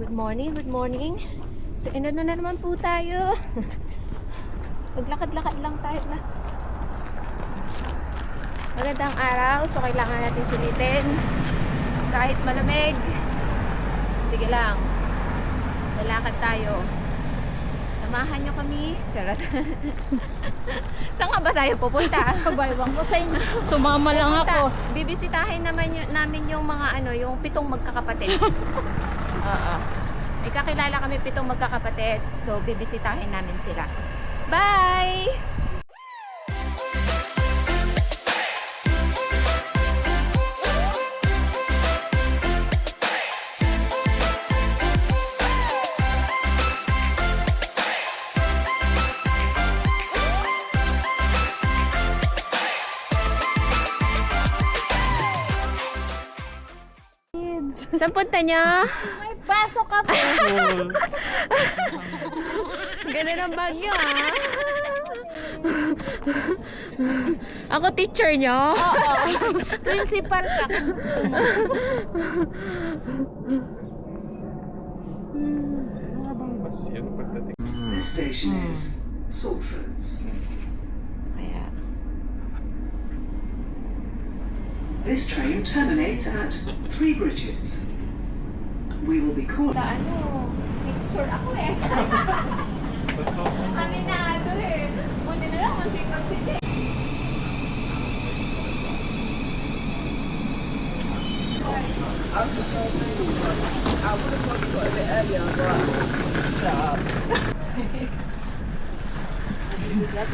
Good morning, good morning. So, inano na naman po tayo. Maglakad-lakad lang tayo na. Magandang araw, so kailangan natin sulitin. Kahit malamig. Sige lang. Lalakad tayo. Samahan nyo kami. Charot. Saan nga ba tayo pupunta? Kabaybang ko sa inyo. Sumama lang ako. Bibisitahin namin yung mga yung 7 magkakapatid. Oo. May kakilala kami 7 magkakapatid. So, bibisitahin namin sila. Bye! Saan punta niya? May pasok ka po. Ganun ang bagyo, ha? Ako teacher niyo? Oo. Principal ka. This station is Saltford. Kaya, This train terminates at Three Bridges. We will be calling. picture ako eh. Aminado eh. Muna na lang, masikap sila.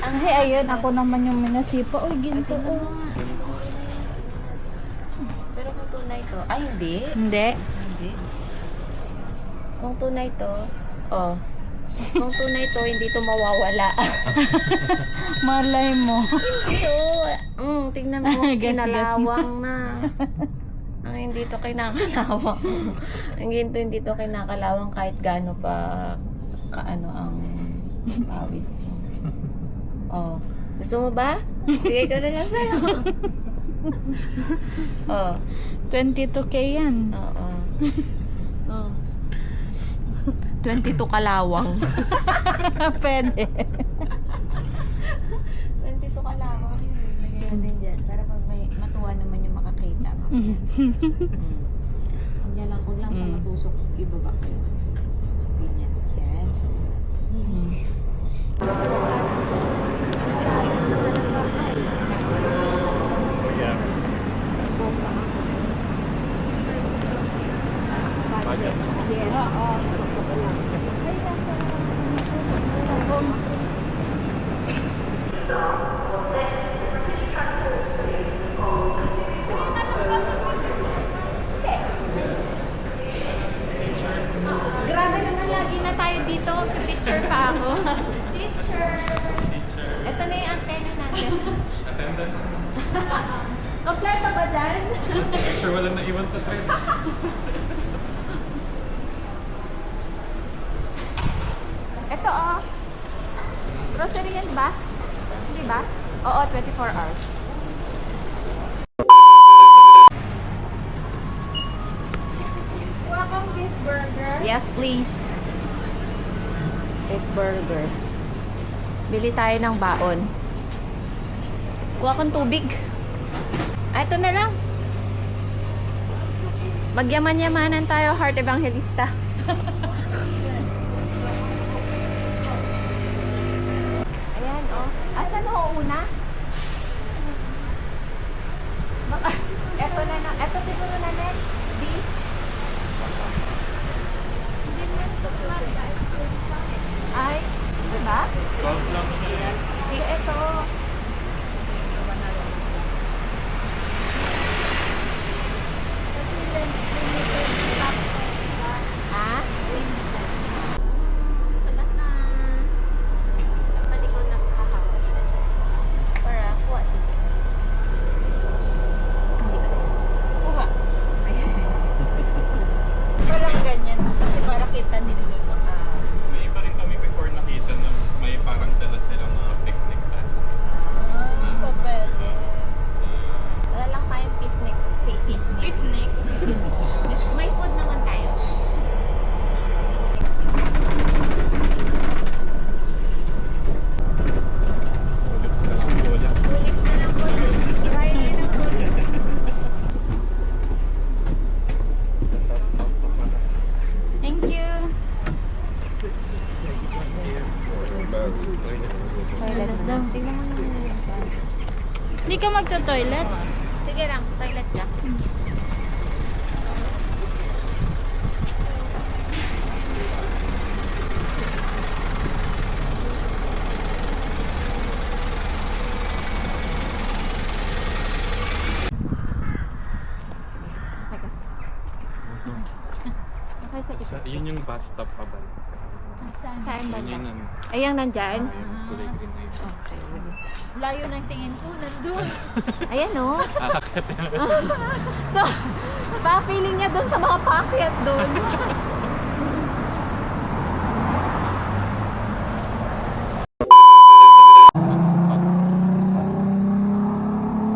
Ang ayun, ako naman yung minasipa. Uy, ginto. Pero kung tunay to, ay hindi. Hindi. Hindi. Kung tunay to, kung tunay to, hindi to mawawala. Malay mo. Hindi tingnan mo, Gas, gas. kinalawang na. Ay, hindi to kinakalawang. Hindi to kinakalawang kahit gaano pa kaano ang pawis mo. Gusto mo ba? Sige ko na lang sa'yo. 22K yan. Oo. 22 kalawang. Pwede. 22 kalawang. Lagyan din dyan. Para pag may matuwa naman yung makakita. Yan lang. Huwag lang sa matusok. Ibaba ko yun. Ganyan. Yan. Grabe naman, lagi na tayo dito. Picture pa ako. Picture. Ito na yung antenna natin. Attendance. Kompleto ba dyan? Make sure walang naiwan sa train. Ito grocery yan ba? Hindi ba? Oo, 24 hours. Welcome beef burger. Yes, please. Beef burger. Bili tayo ng baon. Kuha kang tubig. Ito na lang. Magyaman-yamanan tayo, Heart Evangelista. Ayan, Asan una? Baka, eto na na. Eto siguro na next. D. Ay, diba? 12 lang siya. Sige, eto. Ha? Labas na. Dapat ikaw nagkakawin. Para kuha si Jen. Hindi ba? Kuha. Ayan. Parang ganyan. Kasi para kita niluluto. May iba rin kami before nakita na may parang dala silang mga picnic basket. So pwede. Wala lang tayong picnic. Picnic. May food naman tayo. Hindi ka magto-toilet? Sige lang, toilet ka. Okay, sa Yun yung bus stop pa ba? Saan ba? Yun yung Ayan, nandyan. kulay green na yun. Okay. Layo ng tingin ko, nandun. Ayan, oh. Akit yun. So, baka feeling niya doon sa mga packet doon.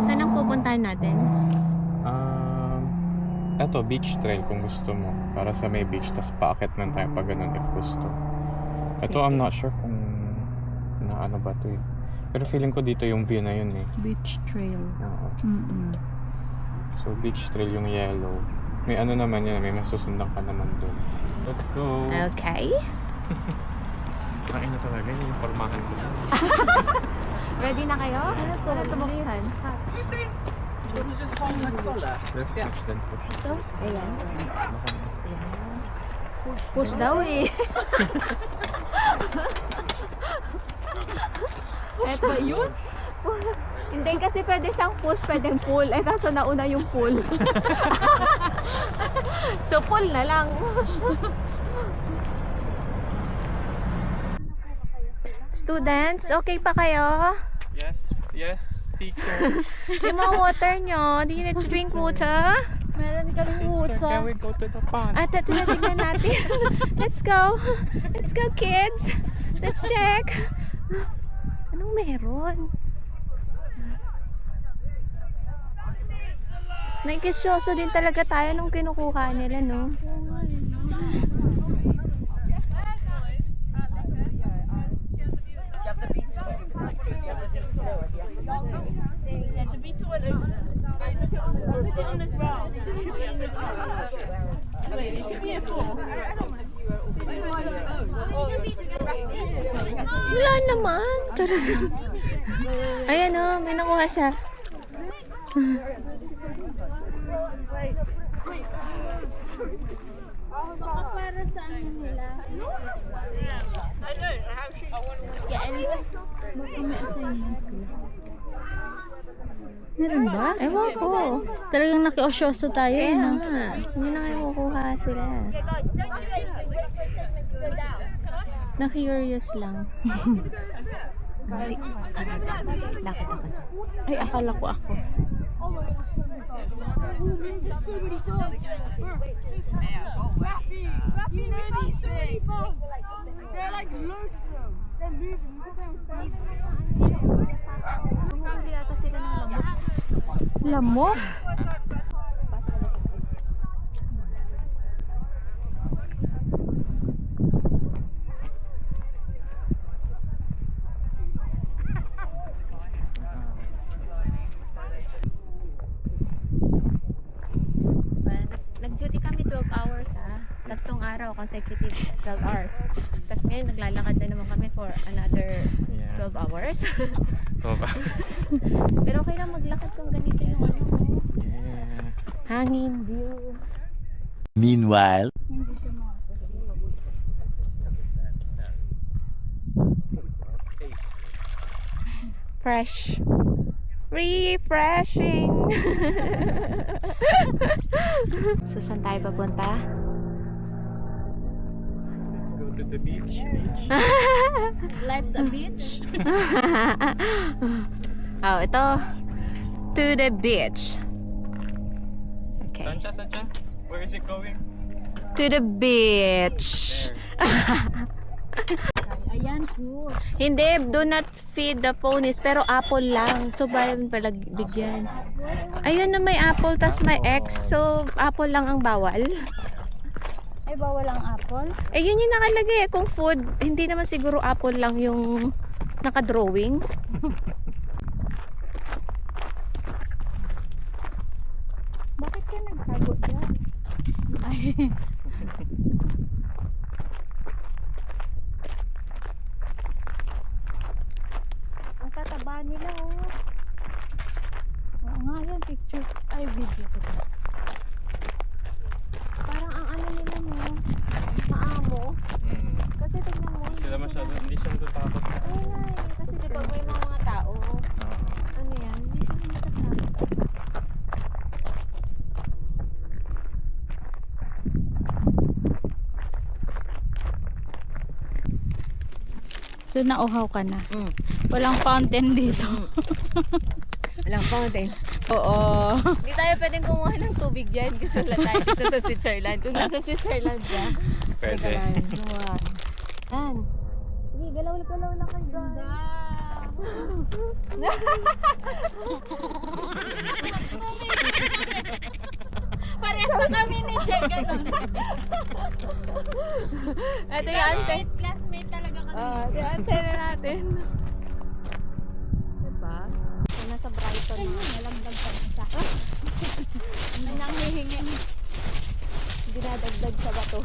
Saan ang pupuntahan natin? Eto, beach trail kung gusto mo. Para sa may beach, tas paakit lang tayo pag ganun if gusto. Ito, I'm not sure kung na ano ba to eh. Pero feeling ko dito yung view na yun eh. Beach trail. Oo. Mm-mm. So, beach trail yung yellow. May ano naman yan, may masusundan ka naman doon. Let's go! Okay. Kain na talaga, yung pormahan ko. Ready na kayo? Ano to? Ano buksan? Let's push then push. Ito? Ayan. Push daw eh. Eto ba yun? Hindi kasi pwede siyang push, pwedeng pull. Eh kaso nauna yung pull. So pull na lang. Students, okay pa kayo? Yes, yes, teacher. Yung mga water nyo, do you need to drink water? Meron kaming Can utsa. we go to the pond? At tinatignan natin. Let's go. Let's go, kids. Let's check. Anong meron? Naikisyoso din talaga tayo nung kinukuha nila, no? Wala naman. Ayan o, may nakuha siya. Para sa ano nila? Kaya ano? Baka may assignment sila. Meron ba? Ewan ko. Talagang nakiosyoso tayo eh, Kaya no? nga. Hindi na kayo kukuha sila. Na-curious lang. Lakad ako dyan. Ay, akala ko ako. Lamok? Nag-duty kami 12 hours ha. Tatlong araw, consecutive 12 hours. Tapos ngayon naglalakad na naman kami for another 12 hours. 12 hours. Pero okay lang maglakad kung ganito yung ano. Yeah. Hangin, view. Meanwhile, Fresh. Refreshing. So, saan tayo papunta? Let's go to the beach. Life's a beach? Oh, ito. To the beach. Okay. Sancha, Sancha? Where is it going? To the beach. Ayan, fruit. Hindi, do not feed the ponies. Pero apple lang. So, bayan pala bigyan. Ayun na may apple, tas may X. So, apple lang ang bawal. Ay, bawal ang apple? Eh, yun yung nakalagay. Kung food, hindi naman siguro apple lang yung nakadrawing. Bakit ka nagtago dyan? Ay. Ang tataba nila, oh. So, nauhaw ka na. Mm. Walang fountain dito. Walang fountain. Oo. Hindi tayo pwedeng kumuha ng tubig dyan kasi wala tayo dito sa Switzerland. Kung nasa Switzerland ka, Pwede. Yan. Sige, galaw lang kayo guys. Parehas pa kami ni Jack. Ito yung antay. Classmate talaga kami. Ito yung antay na natin. Diba? So, nasa Brighton na. Nalagdag pa isa. Ang nanghihingi. Dinadagdag sa bato.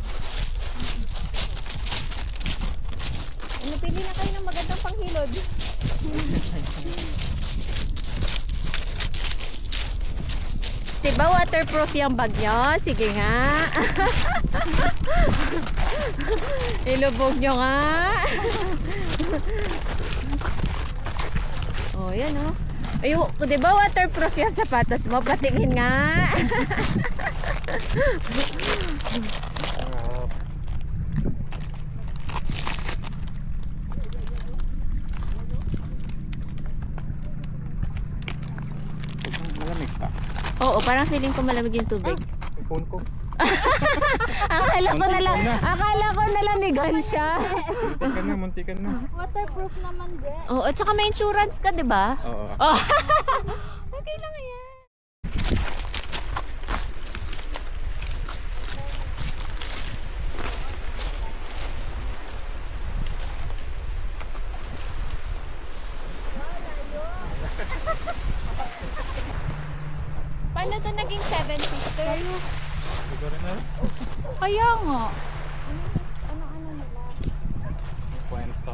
Ano, pili na kayo ng magandang panghilod. Diba waterproof yung bag nyo? Sige nga. Ilubog nyo nga. Oh, yan oh. Ay, diba waterproof yung sapatos mo? Patingin nga. Malamig pa. Oo, parang feeling ko malamig yung tubig. Yung phone ko. Akala ko nalamigan siya. Munti ka na. Waterproof naman din. Oo, at saka may insurance ka, di ba? Oo. Oh. Okay lang yan. Paano to naging 7 sisters? Siguro na. Kaya nga. Ano nila? Kwento.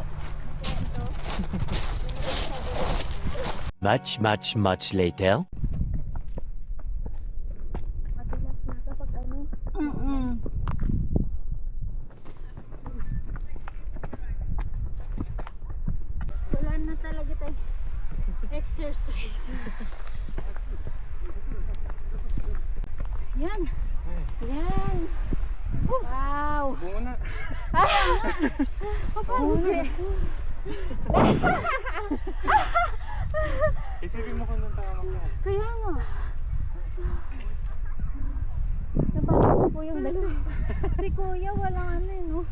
Much later. Wala na talaga tayo exercise. Yan. Yan. Wow. Muna. Isipin mo kung nang tama ka. Kaya nga. Napagod ko po yung dalawa. Si kuya walang ano eh, no?